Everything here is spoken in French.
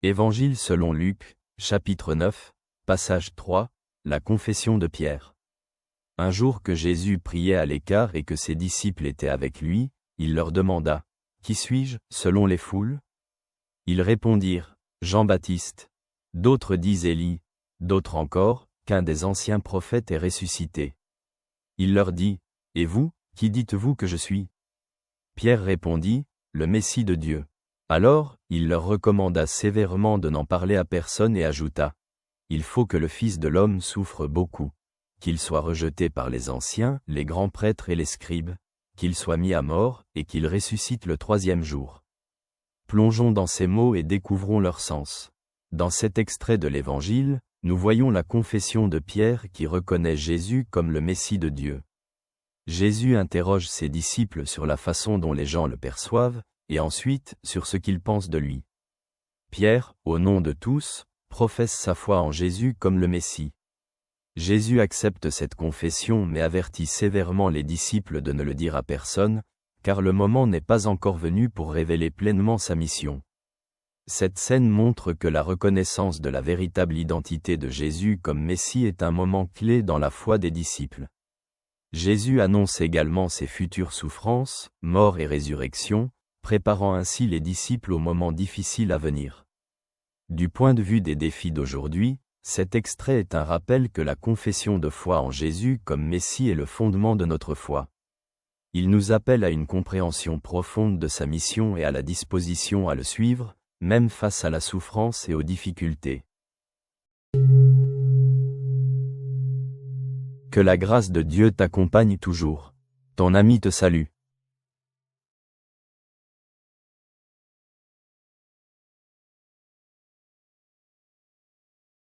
Évangile selon Luc, chapitre 9, passage 3, la confession de Pierre. Un jour que Jésus priait à l'écart et que ses disciples étaient avec lui, il leur demanda, « Qui suis-je, selon les foules ?» Ils répondirent, « Jean-Baptiste. » D'autres disent Élie, d'autres encore, qu'un des anciens prophètes est ressuscité. Il leur dit, « Et vous, qui dites-vous que je suis ?» Pierre répondit, « Le Messie de Dieu. » Alors, il leur recommanda sévèrement de n'en parler à personne et ajouta, « Il faut que le Fils de l'homme souffre beaucoup, qu'il soit rejeté par les anciens, les grands prêtres et les scribes, qu'il soit mis à mort et qu'il ressuscite le troisième jour. » Plongeons dans ces mots et découvrons leur sens. Dans cet extrait de l'Évangile, nous voyons la confession de Pierre qui reconnaît Jésus comme le Messie de Dieu. Jésus interroge ses disciples sur la façon dont les gens le perçoivent, et ensuite sur ce qu'ils pensent de lui. Pierre, au nom de tous, professe sa foi en Jésus comme le Messie. Jésus accepte cette confession mais avertit sévèrement les disciples de ne le dire à personne, car le moment n'est pas encore venu pour révéler pleinement sa mission. Cette scène montre que la reconnaissance de la véritable identité de Jésus comme Messie est un moment clé dans la foi des disciples. Jésus annonce également ses futures souffrances, mort et résurrection, préparant ainsi les disciples aux moments difficiles à venir. Du point de vue des défis d'aujourd'hui, cet extrait est un rappel que la confession de foi en Jésus comme Messie est le fondement de notre foi. Il nous appelle à une compréhension profonde de sa mission et à la disposition à le suivre, même face à la souffrance et aux difficultés. Que la grâce de Dieu t'accompagne toujours. Ton ami te salue.